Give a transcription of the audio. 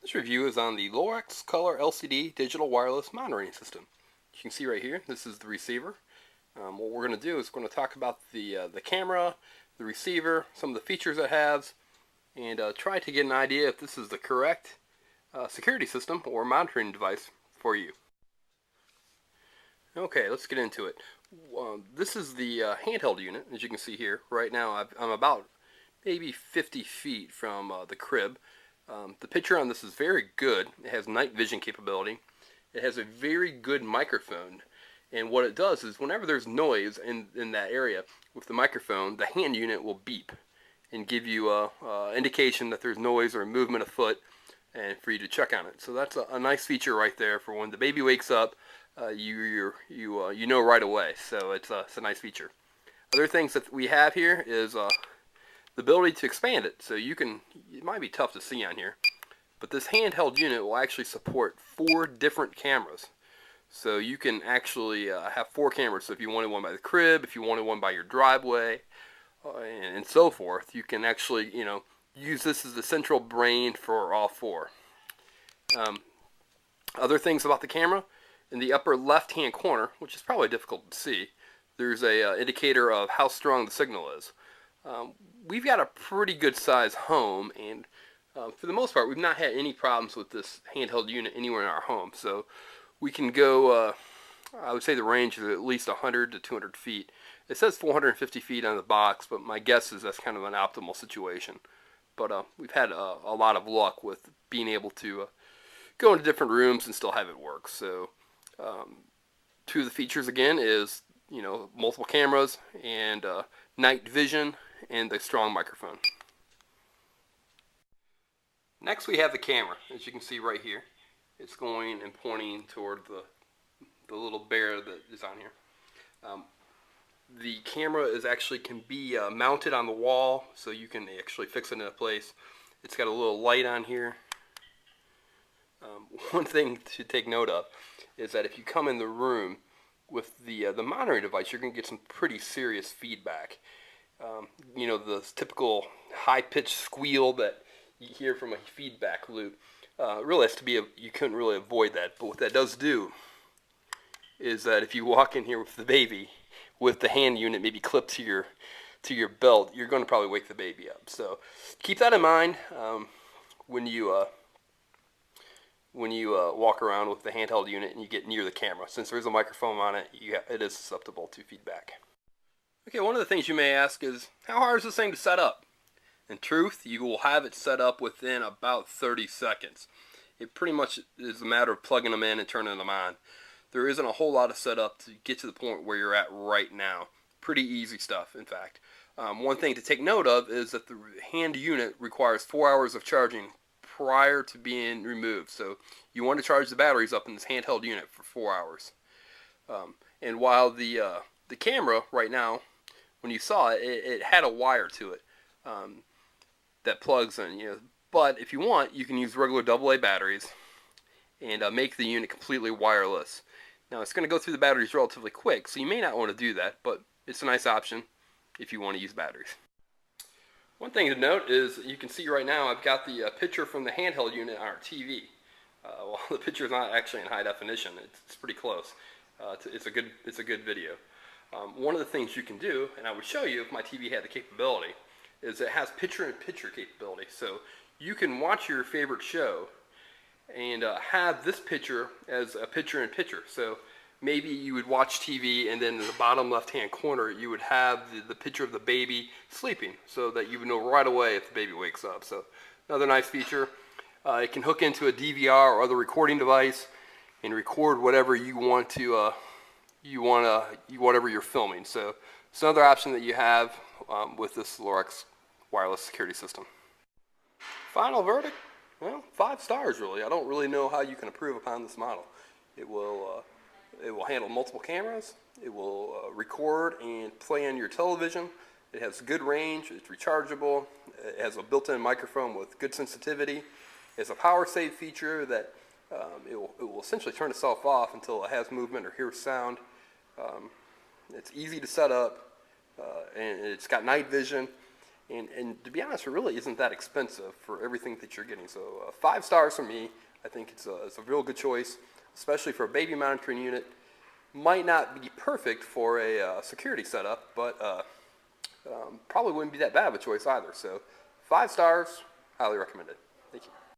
This review is on the Lorex Color LCD Digital Wireless Monitoring System. You can see right here, this is the receiver. What we're going to do is we're going to talk about the camera, the receiver, some of the features it has, and try to get an idea if this is the correct security system or monitoring device for you. Okay, let's get into it. This is the handheld unit, as you can see here. Right now I'm about maybe 50 feet from the crib. The picture on this is very good. It has night vision capability. It has a very good microphone, and what it does is whenever there's noise in that area with the microphone, the hand unit will beep and give you a indication that there's noise or movement afoot, and for you to check on it. So that's a nice feature right there for when the baby wakes up. You know right away. So it's a nice feature. Other things that we have here is the ability to expand it. So it might be tough to see on here, but this handheld unit will actually support 4 different cameras. So you can actually have 4 cameras. So if you wanted one by the crib, if you wanted one by your driveway, and so forth, you can actually use this as the central brain for all 4. Other things about the camera, in the upper left hand corner, which is probably difficult to see, there's a indicator of how strong the signal is. We've got a pretty good size home, and for the most part we've not had any problems with this handheld unit anywhere in our home. So we can go, I would say the range is at least 100 to 200 feet. It says 450 feet on the box, but my guess is that's kind of an optimal situation. But we've had a lot of luck with being able to go into different rooms and still have it work. So 2 of the features again is multiple cameras and night vision and the strong microphone. Next we have the camera. As you can see right here, it's going and pointing toward the little bear that is on here. The camera can be mounted on the wall, so you can actually fix it in place. It's got a little light on here. One thing to take note of is that if you come in the room with the monitoring device, you're going to get some pretty serious feedback. The typical high-pitched squeal that you hear from a feedback loop. Really has to be you couldn't really avoid that. But what that does do is that if you walk in here with the baby, with the hand unit maybe clipped to your belt, you're going to probably wake the baby up. So keep that in mind when you walk around with the handheld unit and you get near the camera. Since there's a microphone on it, it is susceptible to feedback. Okay, one of the things you may ask is, how hard is this thing to set up? In truth, you will have it set up within about 30 seconds. It pretty much is a matter of plugging them in and turning them on. There isn't a whole lot of setup to get to the point where you're at right now. Pretty easy stuff, in fact. One thing to take note of is that the hand unit requires 4 hours of charging prior to being removed. So you want to charge the batteries up in this handheld unit for 4 hours. And while the camera right now, when you saw it, it had a wire to it that plugs in. But if you want, you can use regular AA batteries and make the unit completely wireless. Now it's going to go through the batteries relatively quick, so you may not want to do that, but it's a nice option if you want to use batteries. One thing to note is you can see right now I've got the picture from the handheld unit on our TV. Well, the picture is not actually in high definition. It's pretty close. It's a good video. One of the things you can do, and I would show you if my TV had the capability, is it has picture-in-picture capability. So you can watch your favorite show and have this picture as a picture-in-picture. So maybe you would watch TV, and then in the bottom left-hand corner you would have the picture of the baby sleeping, so that you would know right away if the baby wakes up. So another nice feature. It can hook into a DVR or other recording device and record whatever you want to. Whatever you're filming. So it's another option that you have with this Lorex wireless security system. Final verdict? Well, 5 stars really. I don't really know how you can improve upon this model. It will handle multiple cameras. It will record and play on your television. It has good range. It's rechargeable. It has a built-in microphone with good sensitivity. It has a power save feature that it will essentially turn itself off until it has movement or hears sound. It's easy to set up, and it's got night vision, And to be honest, it really isn't that expensive for everything that you're getting. So 5 stars from me. I think it's a real good choice, especially for a baby monitoring unit. Might not be perfect for a security setup, but probably wouldn't be that bad of a choice either. So 5 stars, highly recommended. Thank you.